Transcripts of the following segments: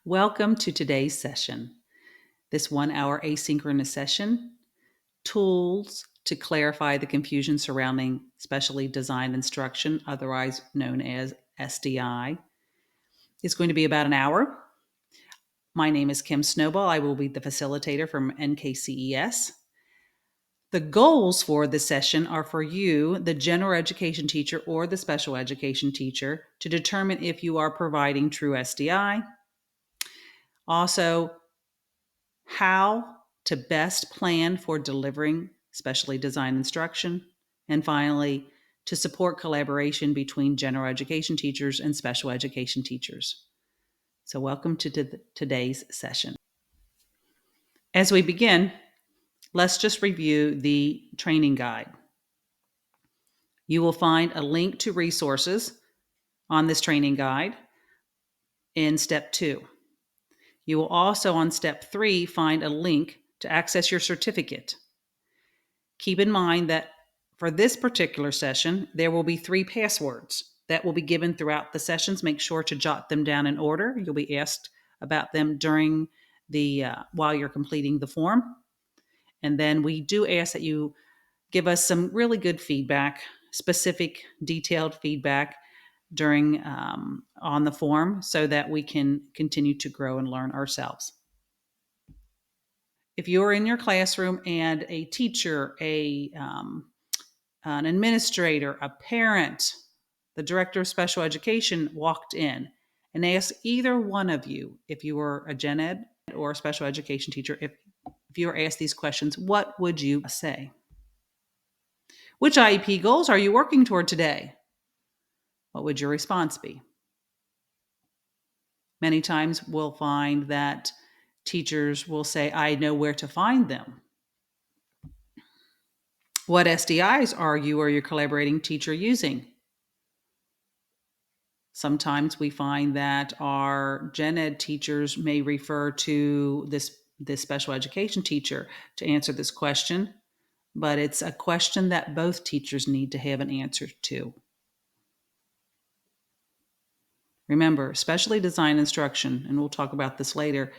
Welcome to today's session. This 1 hour asynchronous session, tools to clarify the confusion surrounding specially designed instruction, otherwise known as SDI, is going to be about an hour. My name is Kim Snowball. I will be the facilitator from NKCES. The goals for this session are for you, the general education teacher or the special education teacher, to determine if you are providing true SDI. Also, how to best plan for delivering specially designed instruction. And finally, to support collaboration between general education teachers and special education teachers. So welcome to today's session. As we begin, let's just review the training guide. You will find a link to resources on this training guide in step 2. You will also, on step 3, find a link to access your certificate. Keep in mind that for this particular session, there will be 3 passwords that will be given throughout the sessions. Make sure to jot them down in order. You'll be asked about them during while you're completing the form. And then we do ask that you give us some really good feedback, specific, detailed feedback during on the form so that we can continue to grow and learn ourselves. If you're in your classroom and a teacher, an administrator, a parent, the director of special education walked in and asked either one of you, if you were a gen ed or a special education teacher, if you were asked these questions, what would you say? Which IEP goals are you working toward today? What would your response be? Many times we'll find that teachers will say, I know where to find them. What SDIs are you or your collaborating teacher using? Sometimes we find that our gen ed teachers may refer to this special education teacher to answer this question, but it's a question that both teachers need to have an answer to. Remember, specially designed instruction, and we'll talk about this later,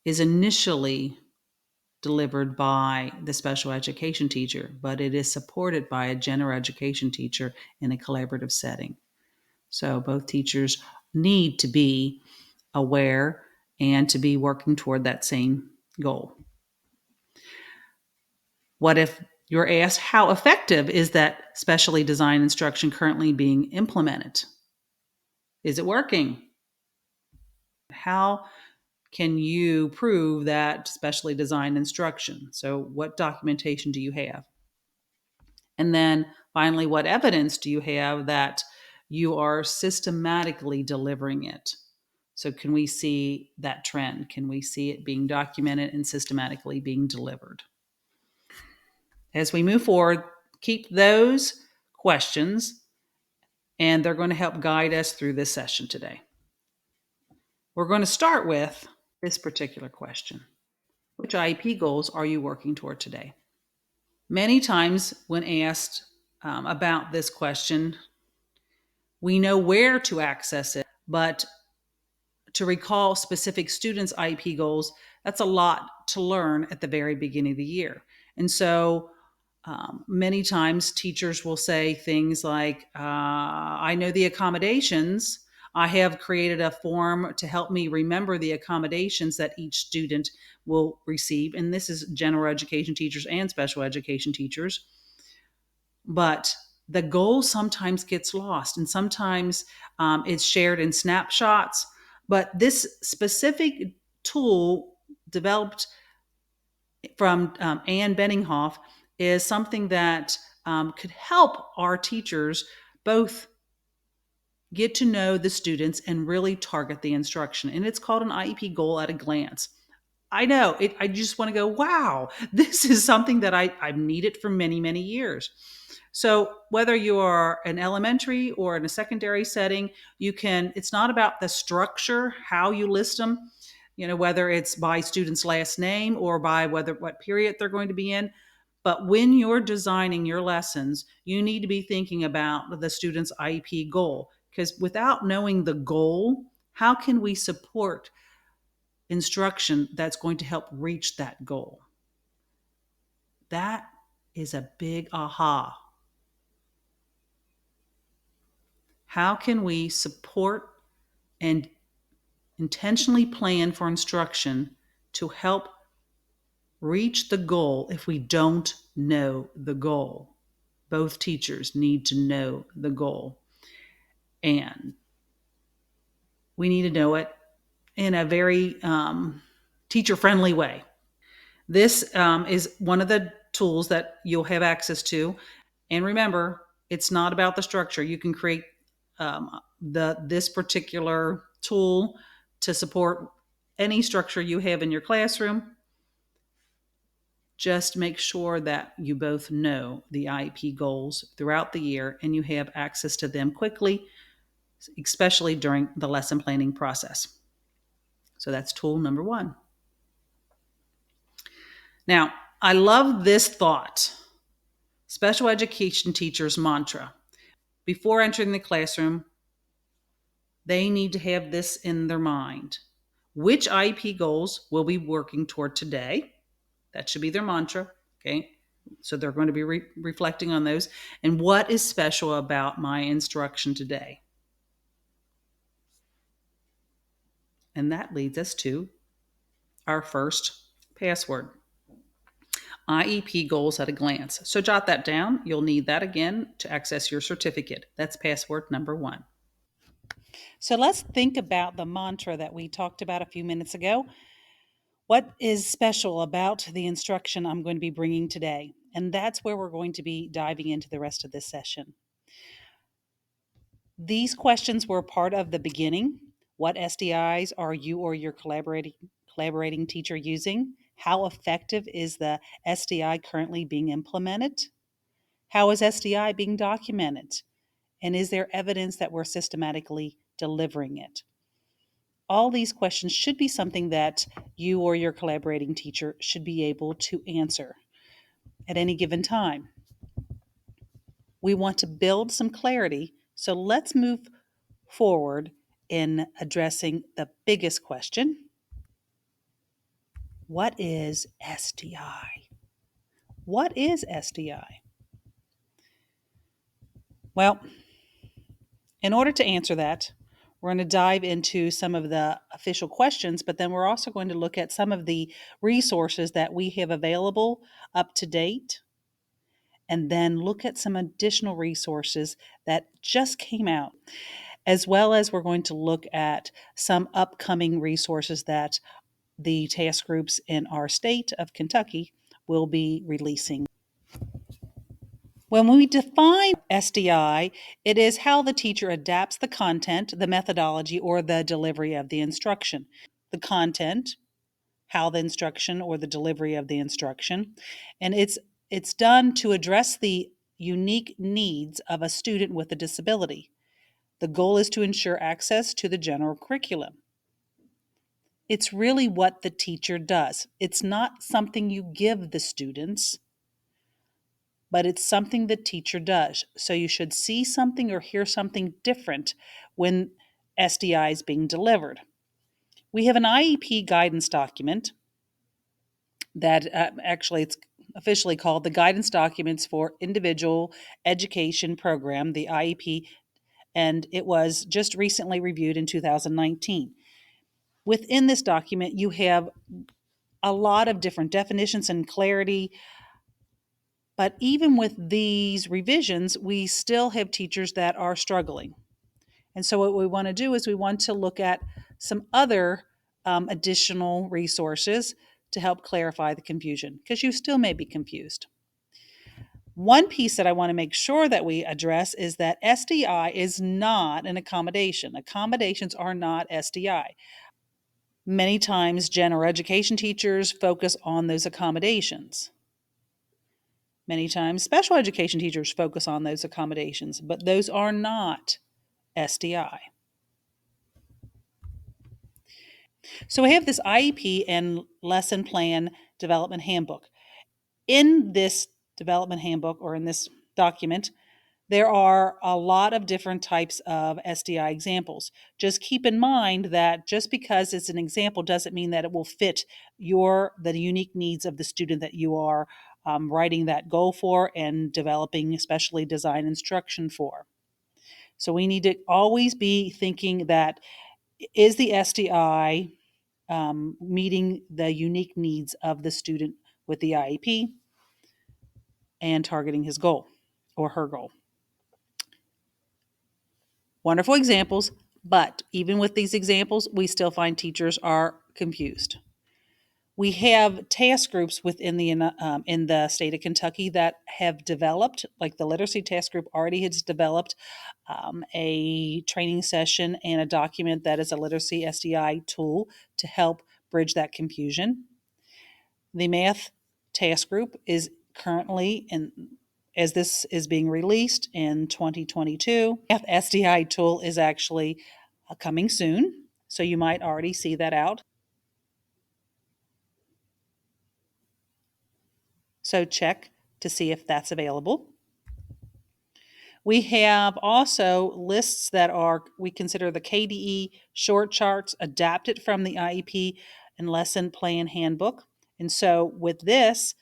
is initially delivered by the special education teacher, but it is supported by a general education teacher in a collaborative setting. So both teachers need to be aware and to be working toward that same goal. What if you're asked, how effective is that specially designed instruction currently being implemented? Is it working? How can you prove that specially designed instruction? So what documentation do you have? And then finally, what evidence do you have that you are systematically delivering it? So can we see that trend? Can we see it being documented and systematically being delivered? As we move forward, keep those questions, and they're going to help guide us through this session today. We're going to start with this particular question. Which IEP goals are you working toward today? Many times when asked about this question, we know where to access it, but to recall specific students' IEP goals, that's a lot to learn at the very beginning of the year. And so many times teachers will say things like, I know the accommodations. I have created a form to help me remember the accommodations that each student will receive. And this is general education teachers and special education teachers. But the goal sometimes gets lost, and sometimes it's shared in snapshots. But this specific tool developed from Ann Benninghoff is something that could help our teachers both get to know the students and really target the instruction. And it's called an IEP goal at a glance. I know, I just want to go, wow, this is something that I've needed for many, many years. So whether you are an elementary or in a secondary setting, it's not about the structure, how you list them, whether it's by student's last name or by what period they're going to be in. But when you're designing your lessons, you need to be thinking about the student's IEP goal, because without knowing the goal, how can we support instruction that's going to help reach that goal. That is a big aha. How can we support and intentionally plan for instruction to help reach the goal if we don't know the goal? Both teachers need to know the goal. And we need to know it in a very teacher-friendly way. This is one of the tools that you'll have access to. And remember, it's not about the structure. You can create this particular tool to support any structure you have in your classroom. Just make sure that you both know the IEP goals throughout the year and you have access to them quickly, especially during the lesson planning process. So that's tool number one. Now, I love this thought. Special education teachers' mantra. Before entering the classroom, they need to have this in their mind. Which IEP goals will we be working toward today? That should be their mantra. Okay. So they're going to be reflecting on those. And what is special about my instruction today? And that leads us to our first password. IEP goals at a glance. So jot that down. You'll need that again to access your certificate. That's password number one. So let's think about the mantra that we talked about a few minutes ago. What is special about the instruction I'm going to be bringing today? And that's where we're going to be diving into the rest of this session. These questions were part of the beginning. What SDIs are you or your collaborating teacher using? How effective is the SDI currently being implemented? How is SDI being documented? And is there evidence that we're systematically delivering it? All these questions should be something that you or your collaborating teacher should be able to answer at any given time. We want to build some clarity, so let's move forward in addressing the biggest question. What is SDI? What is SDI? Well, in order to answer that, we're going to dive into some of the official questions, but then we're also going to look at some of the resources that we have available up to date, and then look at some additional resources that just came out, as well as we're going to look at some upcoming resources that the task groups in our state of Kentucky will be releasing. When we define SDI, it is how the teacher adapts the content, the methodology, or the delivery of the instruction. The content, how the instruction or the delivery of the instruction, and it's done to address the unique needs of a student with a disability. The goal is to ensure access to the general curriculum. It's really what the teacher does. It's not something you give the students, but it's something the teacher does. So you should see something or hear something different when SDI is being delivered. We have an IEP guidance document that actually it's officially called the Guidance Documents for Individual Education Program, the IEP, and it was just recently reviewed in 2019. Within this document, you have a lot of different definitions and clarity. But even with these revisions, we still have teachers that are struggling. And so what we want to do is we want to look at some other additional resources to help clarify the confusion, because you still may be confused. One piece that I want to make sure that we address is that SDI is not an accommodation. Accommodations are not SDI. Many times, general education teachers focus on those accommodations. Many times, special education teachers focus on those accommodations, but those are not SDI. So we have this IEP and lesson plan development handbook. In this development handbook, or in this document, There are a lot of different types of SDI examples. Just keep in mind that just because it's an example doesn't mean that it will fit the unique needs of the student that you are writing that goal for and developing especially design instruction for. So we need to always be thinking that, is the SDI meeting the unique needs of the student with the IEP and targeting his goal or her goal? Wonderful examples, but even with these examples, we still find teachers are confused. We have task groups within in the state of Kentucky that have developed, like the literacy task group already has developed a training session and a document that is a literacy SDI tool to help bridge that confusion. The math task group is currently as this is being released in 2022. Math SDI tool is actually coming soon, so you might already see that out. So check to see if that's available. We have also lists that we consider the KDE short charts adapted from the IEP and lesson plan handbook. And so with this,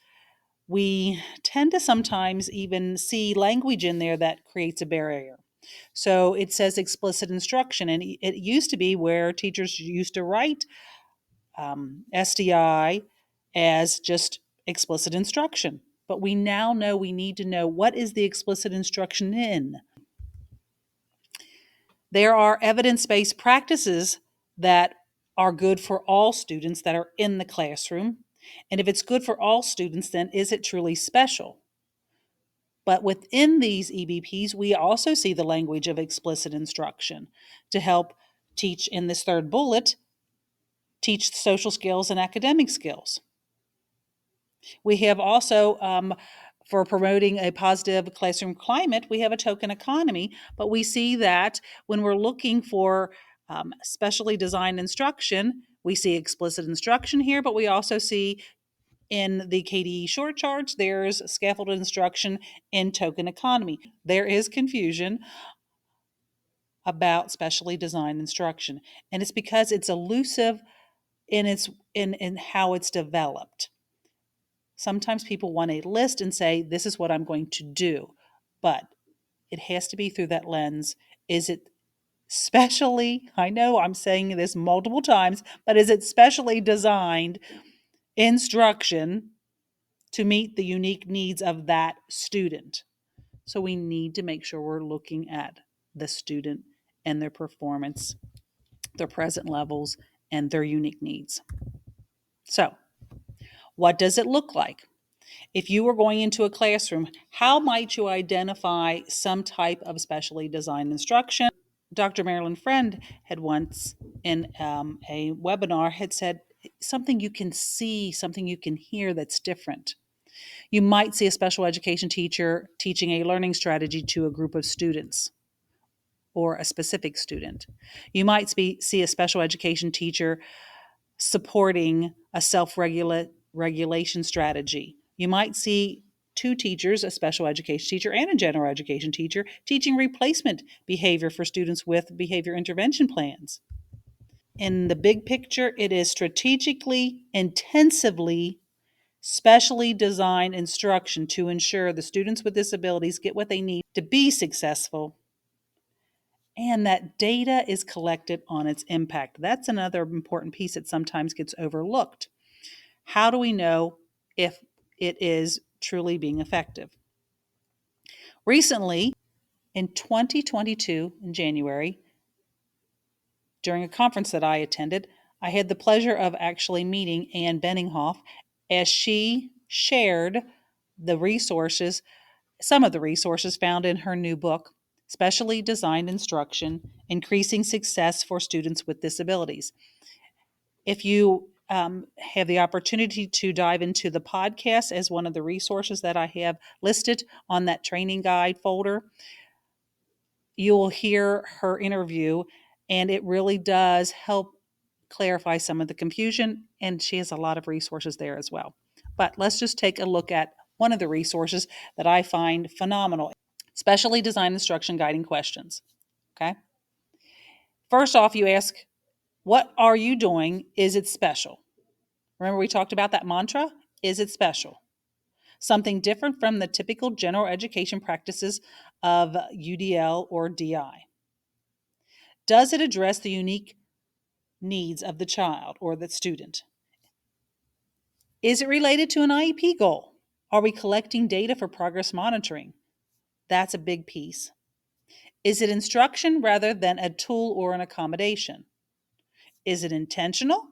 we tend to sometimes even see language in there that creates a barrier. So it says explicit instruction, and it used to be where teachers used to write SDI as just explicit instruction. But we now know we need to know, what is the explicit instruction in? There are evidence-based practices that are good for all students that are in the classroom. And if it's good for all students, then is it truly special? But within these EBPs, we also see the language of explicit instruction to help teach, in this third bullet, teach social skills and academic skills. We have also, for promoting a positive classroom climate, we have a token economy, but we see that when we're looking for specially designed instruction, we see explicit instruction here, but we also see in the KDE short charts, there's scaffolded instruction in token economy. There is confusion about specially designed instruction, and it's because it's elusive in how it's developed. Sometimes people want a list and say, this is what I'm going to do, but it has to be through that lens. Is it specially, I know I'm saying this multiple times, but is it specially designed instruction to meet the unique needs of that student? So we need to make sure we're looking at the student and their performance, their present levels, and their unique needs. So, what does it look like? If you were going into a classroom, how might you identify some type of specially designed instruction? Dr. Marilyn Friend had once in a webinar had said, something you can see, something you can hear that's different. You might see a special education teacher teaching a learning strategy to a group of students or a specific student. You might see a special education teacher supporting a self-regulation strategy. You might see two teachers, a special education teacher and a general education teacher, teaching replacement behavior for students with behavior intervention plans. In the big picture, it is strategically, intensively, specially designed instruction to ensure the students with disabilities get what they need to be successful, and that data is collected on its impact. That's another important piece that sometimes gets overlooked. How do we know if it is truly being effective? Recently, in 2022, in January, during a conference that I attended, I had the pleasure of actually meeting Ann Benninghoff as she shared the resources, some of the resources found in her new book, Specially Designed Instruction, Increasing Success for Students with Disabilities. If you have the opportunity to dive into the podcast as one of the resources that I have listed on that training guide folder, you will hear her interview, and it really does help clarify some of the confusion, and she has a lot of resources there as well. But let's just take a look at one of the resources that I find phenomenal. Specially designed instruction guiding questions. Okay. First off, you ask, what are you doing? Is it special? Remember we talked about that mantra? Is it special? Something different from the typical general education practices of UDL or DI. Does it address the unique needs of the child or the student? Is it related to an IEP goal? Are we collecting data for progress monitoring? That's a big piece. Is it instruction rather than a tool or an accommodation? Is it intentional,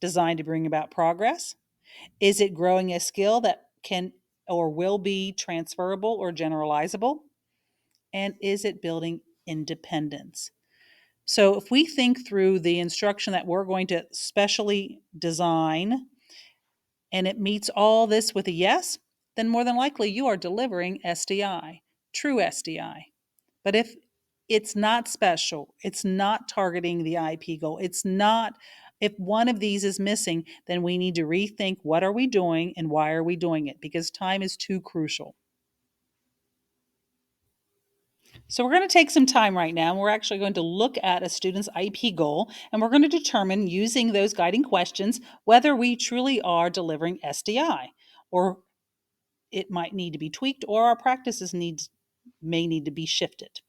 designed to bring about progress? Is it growing a skill that can or will be transferable or generalizable? And is it building independence? So if we think through the instruction that we're going to specially design and it meets all this with a yes, then more than likely you are delivering SDI, true SDI. But if it's not special, it's not targeting the IP goal, it's not, if one of these is missing, then we need to rethink what are we doing and why are we doing it, because time is too crucial. So we're going to take some time right now, and we're actually going to look at a student's IP goal, and we're going to determine using those guiding questions whether we truly are delivering SDI, or it might need to be tweaked, or our practices may need to be shifted.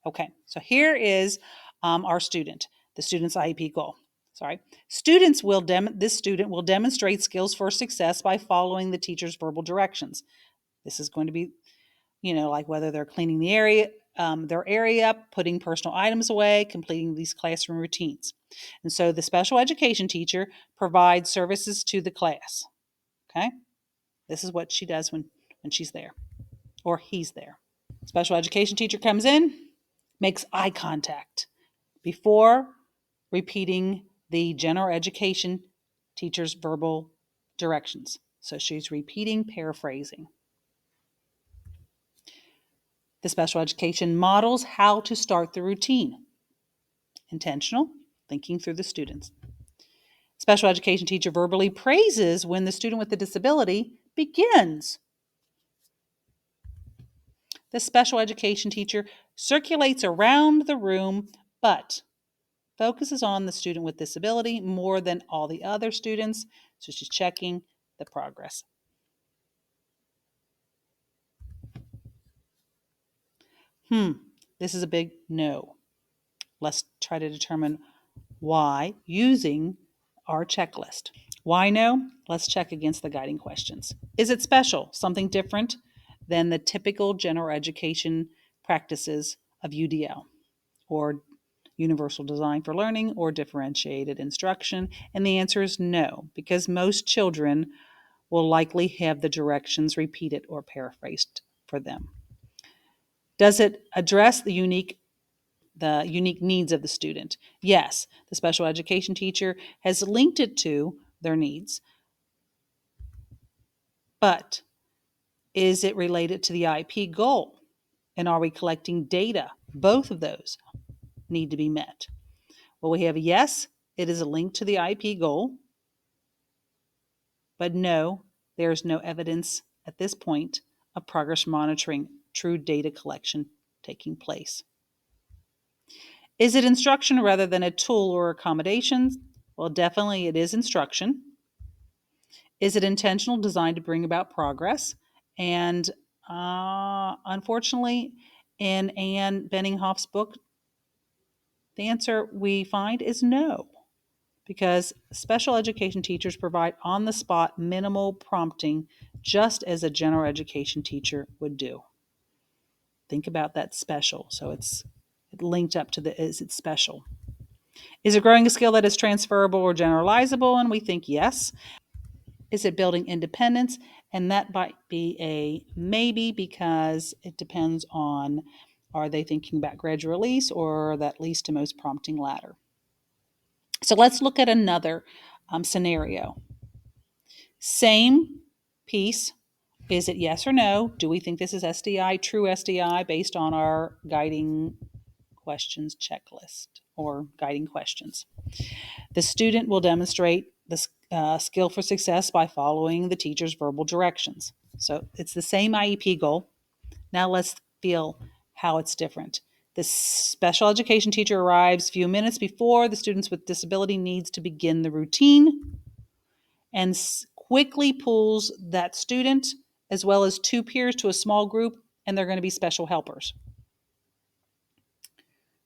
Okay, so here is our student, the student's IEP goal. Sorry. This student will demonstrate skills for success by following the teacher's verbal directions. This is going to be, like whether they're cleaning their area up, putting personal items away, completing these classroom routines. And so the special education teacher provides services to the class. Okay? This is what she does when she's there, or he's there. Special education teacher comes in, makes eye contact before repeating the general education teacher's verbal directions. So she's repeating, paraphrasing. The special education models how to start the routine. Intentional, thinking through the students. Special education teacher verbally praises when the student with the disability begins. The special education teacher circulates around the room, but focuses on the student with disability more than all the other students, so she's checking the progress. This is a big no. Let's try to determine why using our checklist. Why no? Let's check against the guiding questions. Is it special, something different than the typical general education practices of UDL or universal design for learning or differentiated instruction? And the answer is no, because most children will likely have the directions repeated or paraphrased for them. Does it address the unique needs of the student? Yes, the special education teacher has linked it to their needs. But is it related to the IP goal? And are we collecting data? Both of those need to be met. Well, we have a yes, it is a link to the IP goal. But no, there is no evidence at this point of progress monitoring, true data collection taking place. Is it instruction rather than a tool or accommodation? Well, definitely it is instruction. Is it intentional, designed to bring about progress? And unfortunately, in Anne Benninghoff's book, the answer we find is no, because special education teachers provide on-the-spot minimal prompting just as a general education teacher would do. Think about that special. So it's linked up to is it special? Is it growing a skill that is transferable or generalizable? And we think yes. Is it building independence? And that might be a maybe, because it depends on, are they thinking about gradual release or that least to most prompting ladder? So let's look at another scenario. Same piece. Is it yes or no? Do we think this is SDI, true SDI, based on our guiding questions checklist or guiding questions? The student will demonstrate the skill for success by following the teacher's verbal directions. So it's the same IEP goal. Now let's feel, how it's different. The special education teacher arrives a few minutes before the students with disability needs to begin the routine and quickly pulls that student as well as 2 peers to a small group, and they're going to be special helpers.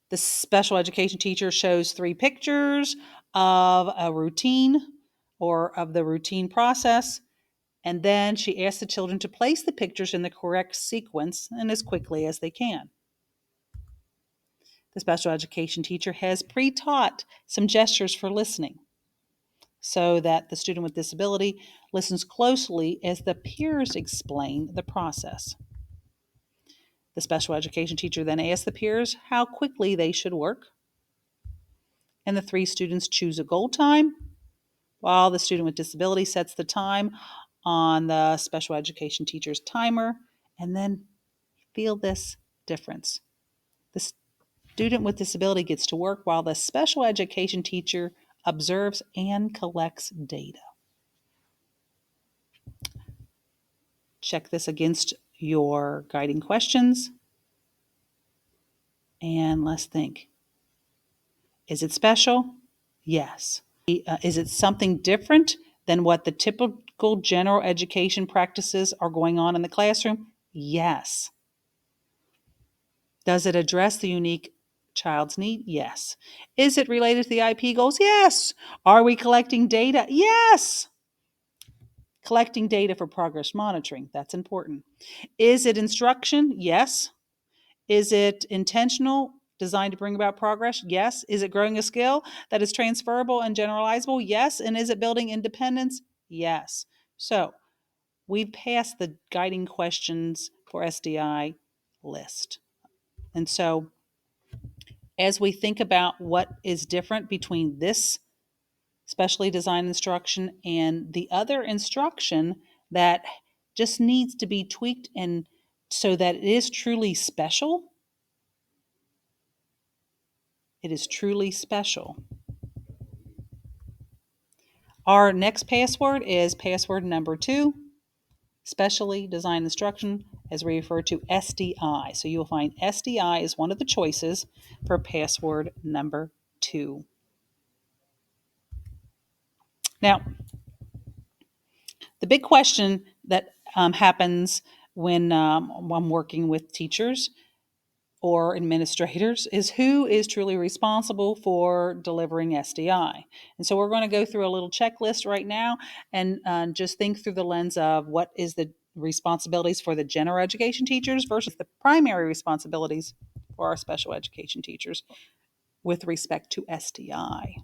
The special education teacher shows 3 pictures of a routine or of the routine process, and then she asks the children to place the pictures in the correct sequence and as quickly as they can. The special education teacher has pre-taught some gestures for listening so that the student with disability listens closely as the peers explain the process. The special education teacher then asks the peers how quickly they should work, and the 3 students choose a goal time, while the student with disability sets the time on the special education teacher's timer, and then feel this difference. The student with disability gets to work while the special education teacher observes and collects data. Check this against your guiding questions, and let's think. Is it special? Yes. Is it something different than what the typical general education practices are going on in the classroom? Yes. Does it address the unique child's need? Yes. Is it related to the IP goals? Yes. Are we collecting data? Yes. Collecting data for progress monitoring. That's important. Is it instruction? Yes. Is it intentional, designed to bring about progress? Yes. Is it growing a skill that is transferable and generalizable? Yes. And is it building independence? Yes. So we've passed the guiding questions for SDI list. And so as we think about what is different between this specially designed instruction and the other instruction that just needs to be tweaked and so that it is truly special, it is truly special. Our next password is password number 2, specially designed instruction, as we refer to SDI. So you will find SDI is one of the choices for password number 2. Now, the big question that happens when I'm working with teachers or administrators is who is truly responsible for delivering SDI. And so we're going to go through a little checklist right now and just think through the lens of what is the responsibilities for the general education teachers versus the primary responsibilities for our special education teachers with respect to SDI.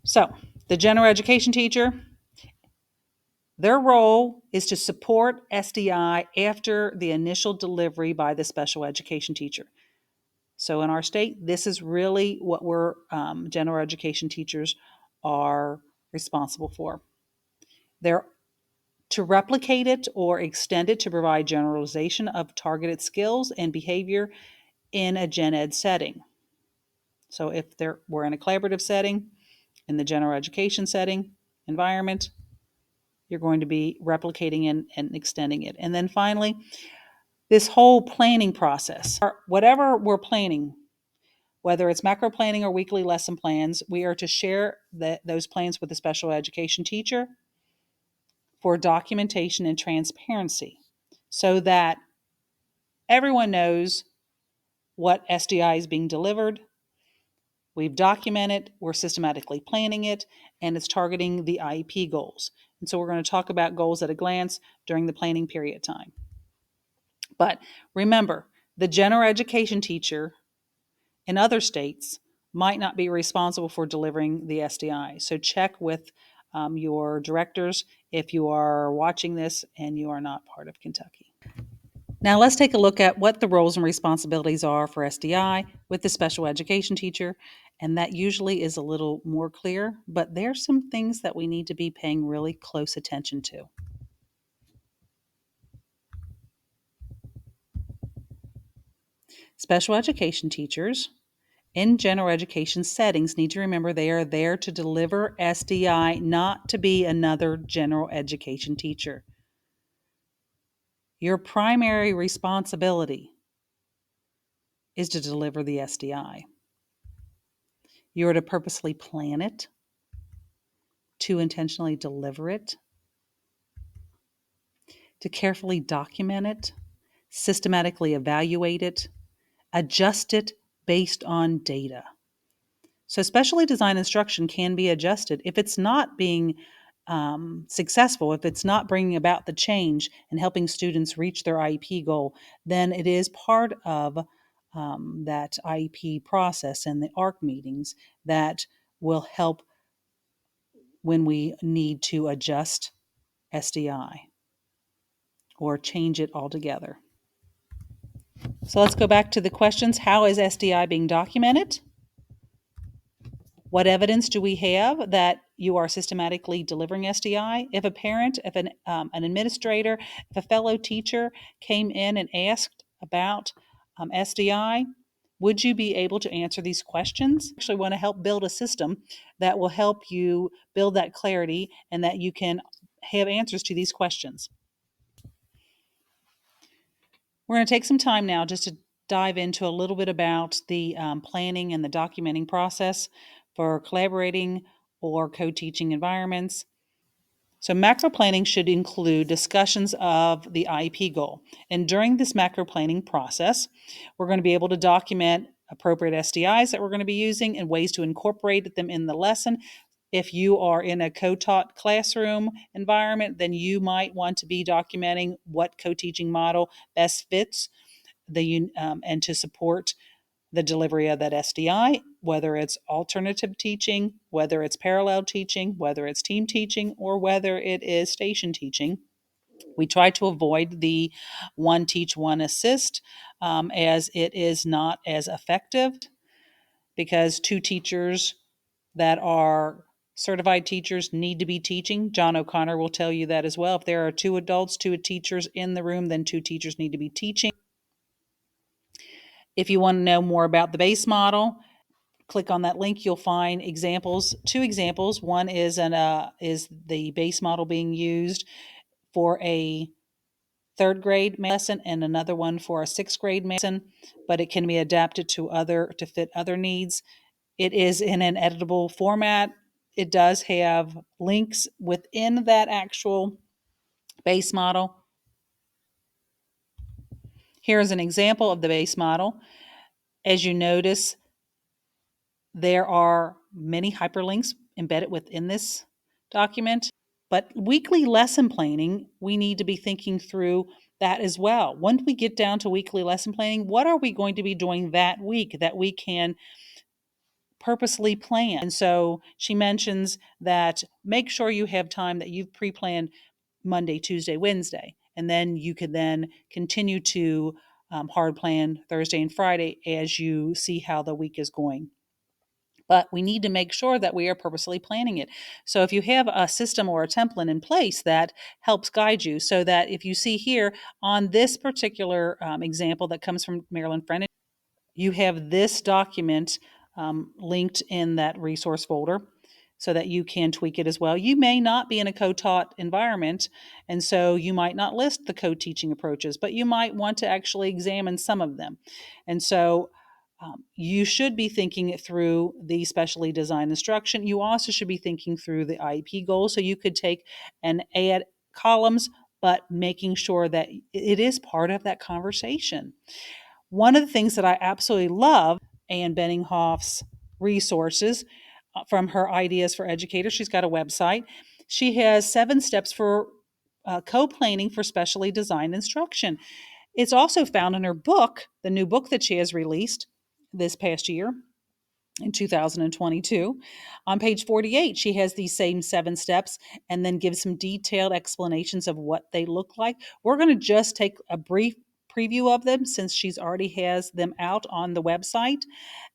So the general education teacher, their role is to support SDI after the initial delivery by the special education teacher. So in our state, this is really what we're general education teachers are responsible for. They're to replicate it or extend it to provide generalization of targeted skills and behavior in a gen ed setting. So if we're in a collaborative setting, in the general education setting, environment, you're going to be replicating and extending it. And then finally, this whole planning process, whatever we're planning, whether it's macro planning or weekly lesson plans, we are to share those plans with the special education teacher for documentation and transparency so that everyone knows what SDI is being delivered. We've documented, we're systematically planning it, and it's targeting the IEP goals. And so we're going to talk about goals at a glance during the planning period time. But remember, the general education teacher in other states might not be responsible for delivering the SDI. So check with your directors if you are watching this and you are not part of Kentucky. Now let's take a look at what the roles and responsibilities are for SDI with the special education teacher. And that usually is a little more clear, but there's some things that we need to be paying really close attention to. Special education teachers in general education settings need to remember they are there to deliver SDI, not to be another general education teacher. Your primary responsibility is to deliver the SDI. You are to purposely plan it, to intentionally deliver it, to carefully document it, systematically evaluate it, adjust it based on data. So specially designed instruction can be adjusted if it's not being successful, if it's not bringing about the change and helping students reach their IEP goal, then it is part of that IEP process and the ARC meetings that will help when we need to adjust SDI or change it altogether. So let's go back to the questions. How is SDI being documented? What evidence do we have that you are systematically delivering SDI? If a parent, if an administrator, if a fellow teacher came in and asked about SDI, would you be able to answer these questions? Actually want to help build a system that will help you build that clarity and that you can have answers to these questions. We're going to take some time now just to dive into a little bit about the planning and the documenting process for collaborating or co-teaching environments. So macro planning should include discussions of the IEP goal. And during this macro planning process, we're going to be able to document appropriate SDIs that we're going to be using and ways to incorporate them in the lesson. If you are in a co-taught classroom environment, then you might want to be documenting what co-teaching model best fits and to support the delivery of that SDI, whether it's alternative teaching, whether it's parallel teaching, whether it's team teaching, or whether it is station teaching. We try to avoid the one teach, one assist, as it is not as effective because two teachers that are certified teachers need to be teaching. John O'Connor will tell you that as well. If there are two adults, two teachers in the room, then two teachers need to be teaching. If you want to know more about the base model, click on that link. You'll find examples, two examples. One is the base model being used for a third grade lesson and another one for a sixth grade lesson, but it can be adapted to fit other needs. It is in an editable format. It does have links within that actual base model. Here is an example of the base model. As you notice, there are many hyperlinks embedded within this document, but weekly lesson planning, we need to be thinking through that as well. Once we get down to weekly lesson planning, what are we going to be doing that week that we can purposely plan? And so she mentions that make sure you have time that you've pre-planned Monday, Tuesday, Wednesday, and then you could then continue to hard plan Thursday and Friday as you see how the week is going. But we need to make sure that we are purposely planning it. So if you have a system or a template in place that helps guide you, so that if you see here on this particular example that comes from Marilyn Friend, you have this document linked in that resource folder so that you can tweak it as well. You may not be in a co-taught environment, and so you might not list the co-teaching approaches, but you might want to actually examine some of them. And so you should be thinking it through the specially designed instruction. You also should be thinking through the IEP goals. So you could take and add columns, but making sure that it is part of that conversation. One of the things that I absolutely love, Ann Benninghoff's resources from her Ideas for Educators, she's got a website. She has 7 steps for co-planning for specially designed instruction. It's also found in her book, the new book that she has released this past year in 2022. On page 48, she has these same 7 steps and then gives some detailed explanations of what they look like. We're going to just take a brief preview of them since she's already has them out on the website.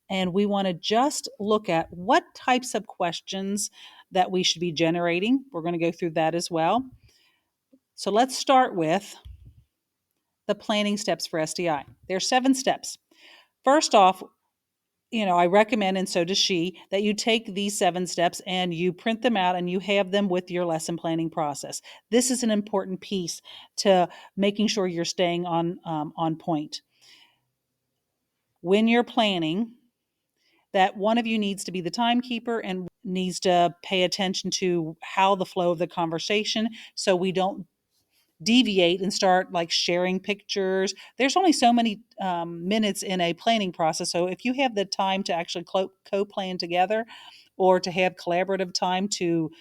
And we want to just look at what types of questions that we should be generating. We're going to go through that as well. So let's start with the planning steps for SDI. There are 7 steps. First off, I recommend, and so does she, that you take these 7 steps and you print them out and you have them with your lesson planning process. This is an important piece to making sure you're staying on point. When you're planning, that one of you needs to be the timekeeper and needs to pay attention to how the flow of the conversation, so we don't deviate and start like sharing pictures. There's only so many minutes in a planning process. So if you have the time to actually co-plan together, or to have collaborative time to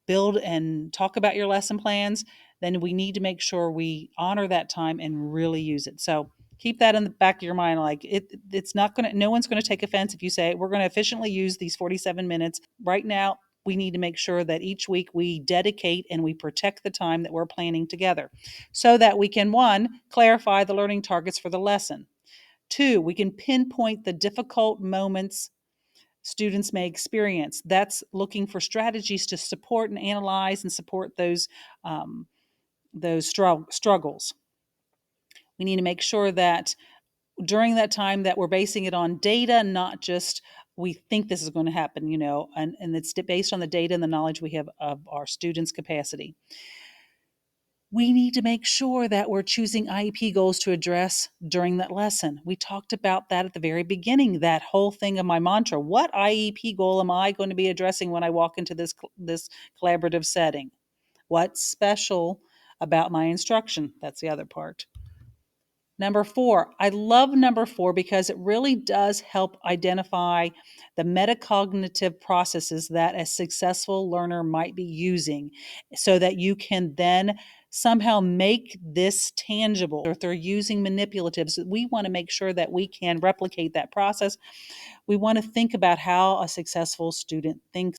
build and talk about your lesson plans, then we need to make sure we honor that time and really use it. So keep that in the back of your mind. Like it's not going to, no one's going to take offense if you say we're going to efficiently use these 47 minutes. Right now, we need to make sure that each week we dedicate and we protect the time that we're planning together, so that we can, one, clarify the learning targets for the lesson. Two, we can pinpoint the difficult moments students may experience. That's looking for strategies to support and analyze and support those struggles. We need to make sure that during that time that we're basing it on data, not just we think this is going to happen, and it's based on the data and the knowledge we have of our students' capacity. We need to make sure that we're choosing IEP goals to address during that lesson. We talked about that at the very beginning, that whole thing of my mantra. What IEP goal am I going to be addressing when I walk into this collaborative setting? What's special about my instruction? That's the other part. Number 4, I love number 4 because it really does help identify the metacognitive processes that a successful learner might be using, so that you can then somehow make this tangible. Or if they're using manipulatives, we want to make sure that we can replicate that process. We want to think about how a successful student thinks.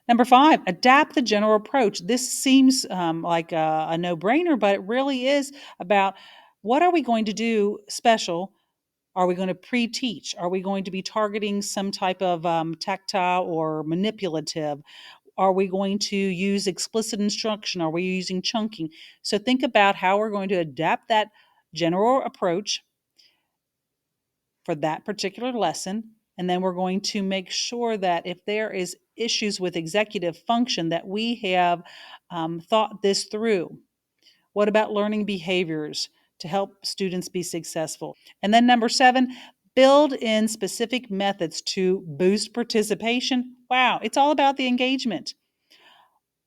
Number 5, adapt the general approach. This seems like a no-brainer, but it really is about, what are we going to do special? Are we going to pre-teach? Are we going to be targeting some type of tactile or manipulative? Are we going to use explicit instruction? Are we using chunking? So think about how we're going to adapt that general approach for that particular lesson. And then we're going to make sure that if there is issues with executive function, that we have thought this through. What about learning behaviors to help students be successful? And then number 7, build in specific methods to boost participation. Wow, it's all about the engagement.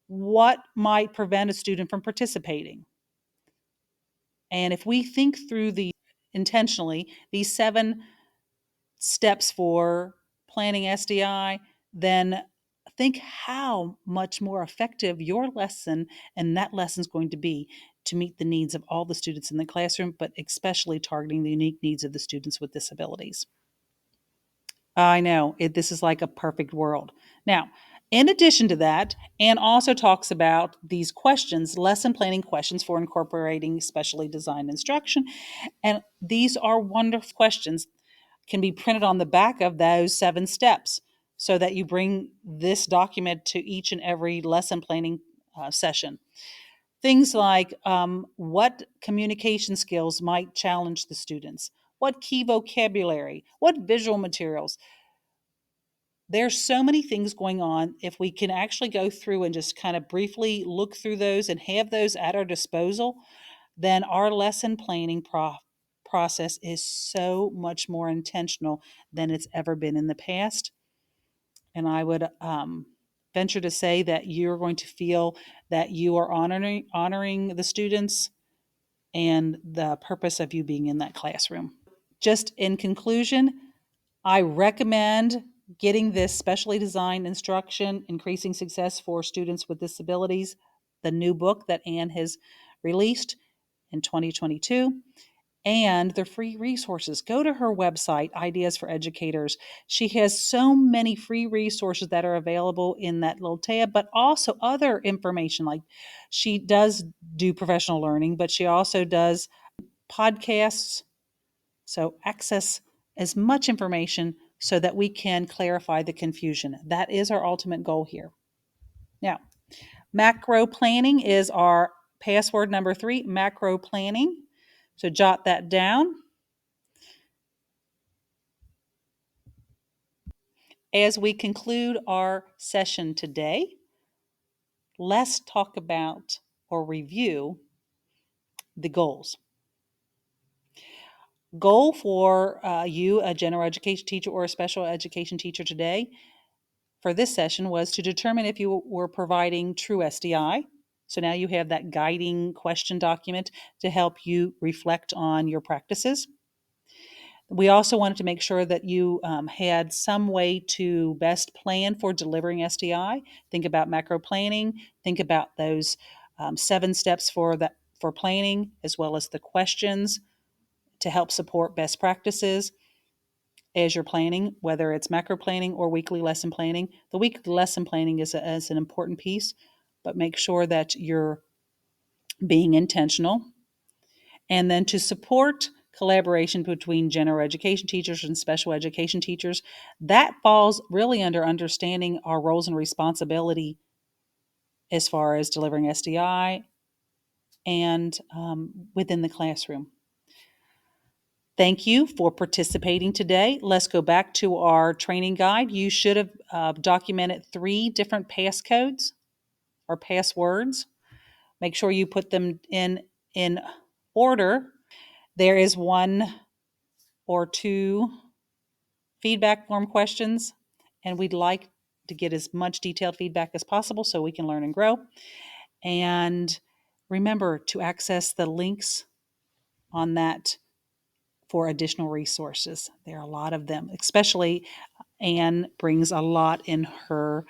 What might prevent a student from participating? And if we think through intentionally, these 7 steps for planning SDI, then think how much more effective your lesson and that lesson is going to be to meet the needs of all the students in the classroom, but especially targeting the unique needs of the students with disabilities. I know, this is like a perfect world. Now, in addition to that, Anne also talks about these questions, lesson planning questions for incorporating specially designed instruction. And these are wonderful questions, can be printed on the back of those 7 steps, so that you bring this document to each and every lesson planning session. Things like what communication skills might challenge the students, what key vocabulary, what visual materials. There's so many things going on. If we can actually go through and just kind of briefly look through those and have those at our disposal, then our lesson planning process is so much more intentional than it's ever been in the past. And I would venture to say that you're going to feel that you are honoring the students and the purpose of you being in that classroom. Just in conclusion, I recommend getting this specially designed instruction, Increasing Success for Students with Disabilities, the new book that Anne has released in 2022, and the free resources. Go to her website, Ideas for Educators. She has so many free resources that are available in that little tab, but also other information. Like, she does do professional learning, but she also does podcasts. So access as much information so that we can clarify the confusion. That is our ultimate goal here. Now, macro planning is our password number 3, macro planning. So jot that down. As we conclude our session today, let's talk about or review the goals. Goal for you, a general education teacher or a special education teacher today, for this session was to determine if you were providing true SDI. So now you have that guiding question document to help you reflect on your practices. We also wanted to make sure that you had some way to best plan for delivering SDI. Think about macro planning. Think about those 7 steps for planning, as well as the questions to help support best practices as you're planning, whether it's macro planning or weekly lesson planning. The weekly lesson planning is an important piece, but make sure that you're being intentional. And then to support collaboration between general education teachers and special education teachers, that falls really under understanding our roles and responsibility as far as delivering SDI and within the classroom. Thank you for participating today. Let's go back to our training guide. You should have documented 3 different passcodes or passwords. Make sure you put them in order. There is 1 or 2 feedback form questions, and we'd like to get as much detailed feedback as possible so we can learn and grow. And remember to access the links on that for additional resources. There are a lot of them, especially Anne brings a lot in her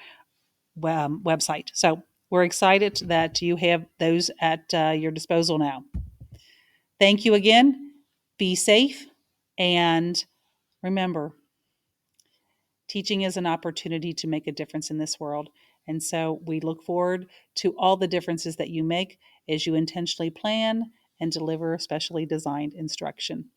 website. So we're excited that you have those at your disposal now. Thank you again. Be safe, and remember, teaching is an opportunity to make a difference in this world. And so we look forward to all the differences that you make as you intentionally plan and deliver specially designed instruction.